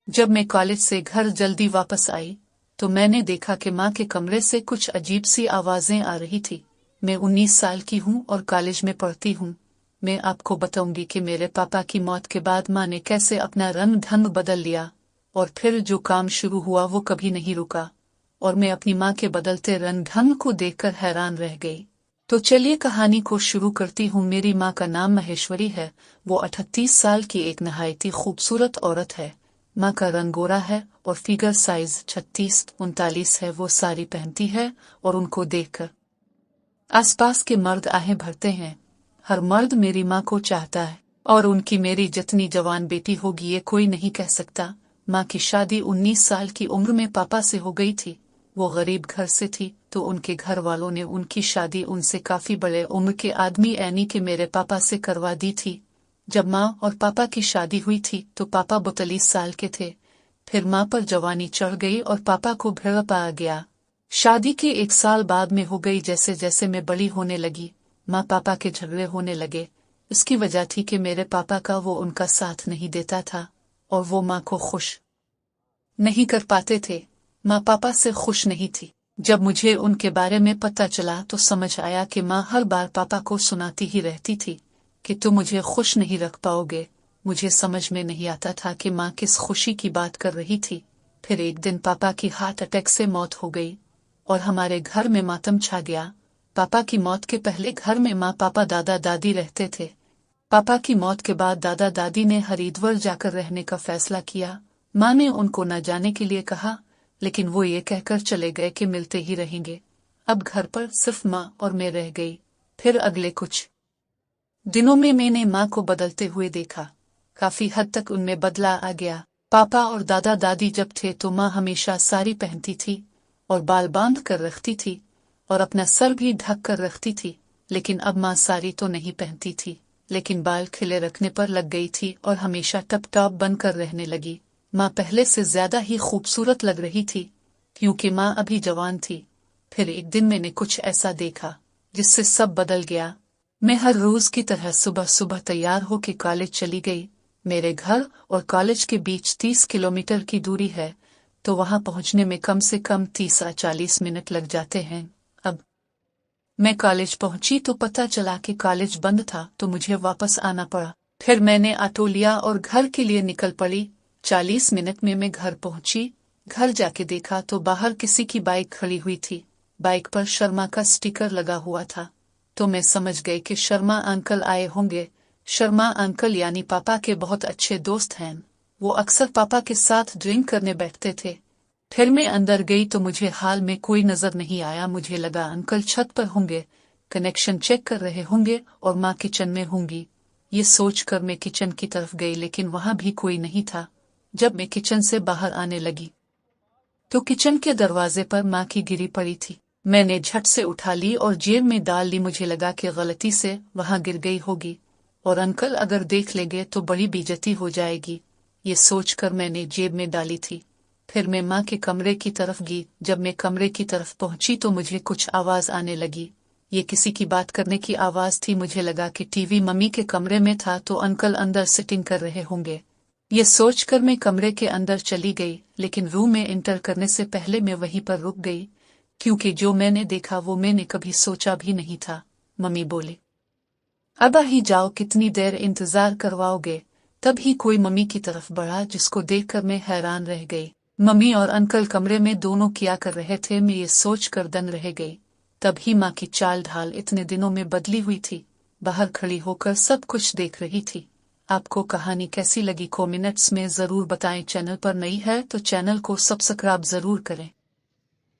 जब मैं कॉलेज से घर जल्दी वापस आई तो मैंने देखा कि माँ के कमरे से कुछ अजीब सी आवाजें आ रही थी। मैं 19 साल की हूँ और कॉलेज में पढ़ती हूँ। मैं आपको बताऊंगी कि मेरे पापा की मौत के बाद माँ ने कैसे अपना रंग ढंग बदल लिया और फिर जो काम शुरू हुआ वो कभी नहीं रुका और मैं अपनी माँ के बदलते रंग ढंग को देखकर हैरान रह गई। तो चलिए कहानी को शुरू करती हूँ। मेरी माँ का नाम महेश्वरी है। वो 38 साल की एक नहायती खूबसूरत औरत है। माँ का रंग गोरा है और फिगर साइज 36-39 है। वो साड़ी पहनती है और उनको देखकर आसपास के मर्द आहें भरते हैं। हर मर्द मेरी माँ को चाहता है और उनकी मेरी जितनी जवान बेटी होगी ये कोई नहीं कह सकता। माँ की शादी 19 साल की उम्र में पापा से हो गई थी। वो गरीब घर से थी तो उनके घर वालों ने उनकी शादी उनसे काफी बड़े उम्र के आदमी यानी कि मेरे पापा से करवा दी थी। जब माँ और पापा की शादी हुई थी तो पापा 42 साल के थे। फिर माँ पर जवानी चढ़ गई और पापा को बुढ़ापा आ गया। शादी के 1 साल बाद में हो गई। जैसे जैसे मैं बड़ी होने लगी माँ पापा के झगड़े होने लगे। इसकी वजह थी कि मेरे पापा का वो उनका साथ नहीं देता था और वो माँ को खुश नहीं कर पाते थे। माँ पापा से खुश नहीं थी। जब मुझे उनके बारे में पता चला तो समझ आया कि माँ हर बार पापा को सुनाती ही रहती थी कि तुम मुझे खुश नहीं रख पाओगे। मुझे समझ में नहीं आता था कि माँ किस खुशी की बात कर रही थी। फिर एक दिन पापा की हार्ट अटैक से मौत हो गई और हमारे घर में मातम छा गया। पापा की मौत के पहले घर में माँ पापा दादा दादी रहते थे। पापा की मौत के बाद दादा दादी ने हरिद्वार जाकर रहने का फैसला किया। माँ ने उनको न जाने के लिए कहा लेकिन वो ये कहकर चले गए कि मिलते ही रहेंगे। अब घर पर सिर्फ माँ और मैं रह गई। फिर अगले कुछ दिनों में मैंने माँ को बदलते हुए देखा। काफी हद तक उनमें बदला आ गया। पापा और दादा दादी जब थे तो माँ हमेशा साड़ी पहनती थी और बाल बांध कर रखती थी और अपना सर भी ढक कर रखती थी। लेकिन अब माँ साड़ी तो नहीं पहनती थी लेकिन बाल खिले रखने पर लग गई थी और हमेशा टप टॉप बनकर रहने लगी। माँ पहले से ज्यादा ही खूबसूरत लग रही थी क्योंकि माँ अभी जवान थी। फिर एक दिन मैंने कुछ ऐसा देखा जिससे सब बदल गया। मैं हर रोज की तरह सुबह सुबह तैयार होकर कॉलेज चली गई। मेरे घर और कॉलेज के बीच 30 किलोमीटर की दूरी है तो वहां पहुंचने में कम से कम 30 या 40 मिनट लग जाते हैं। अब मैं कॉलेज पहुंची तो पता चला कि कॉलेज बंद था तो मुझे वापस आना पड़ा। फिर मैंने ऑटो लिया और घर के लिए निकल पड़ी। 40 मिनट में मैं घर पहुंची। घर जाके देखा तो बाहर किसी की बाइक खड़ी हुई थी। बाइक पर शर्मा का स्टिकर लगा हुआ था तो मैं समझ गई कि शर्मा अंकल आए होंगे। शर्मा अंकल यानी पापा के बहुत अच्छे दोस्त हैं। वो अक्सर पापा के साथ ड्रिंक करने बैठते थे। फिर मैं अंदर गई तो मुझे हाल में कोई नजर नहीं आया। मुझे लगा अंकल छत पर होंगे, कनेक्शन चेक कर रहे होंगे और माँ किचन में होंगी। ये सोचकर मैं किचन की तरफ गई लेकिन वहां भी कोई नहीं था। जब मैं किचन से बाहर आने लगी तो किचन के दरवाजे पर माँ की गिरी पड़ी थी। मैंने झट से उठा ली और जेब में डाल ली। मुझे लगा कि गलती से वहां गिर गई होगी और अंकल अगर देख लेंगे तो बड़ी बेइज्जती हो जाएगी। ये सोचकर मैंने जेब में डाली थी। फिर मैं माँ के कमरे की तरफ गई। जब मैं कमरे की तरफ पहुंची तो मुझे कुछ आवाज आने लगी। ये किसी की बात करने की आवाज थी। मुझे लगा कि टीवी मम्मी के कमरे में था तो अंकल अंदर सिटिंग कर रहे होंगे। ये सोचकर मैं कमरे के अंदर चली गई लेकिन रूम में एंटर करने से पहले मैं वहीं पर रुक गई क्योंकि जो मैंने देखा वो मैंने कभी सोचा भी नहीं था। मम्मी बोली, अब ही जाओ, कितनी देर इंतजार करवाओगे। तभी कोई मम्मी की तरफ बढ़ा जिसको देखकर मैं हैरान रह गई। मम्मी और अंकल कमरे में दोनों क्या कर रहे थे मैं ये सोच कर दंग रह गई। तभी माँ की चाल ढाल इतने दिनों में बदली हुई थी। बाहर खड़ी होकर सब कुछ देख रही थी। आपको कहानी कैसी लगी कमेंट्स में जरूर बताएं। चैनल पर नई है तो चैनल को सब्सक्राइब जरूर करें।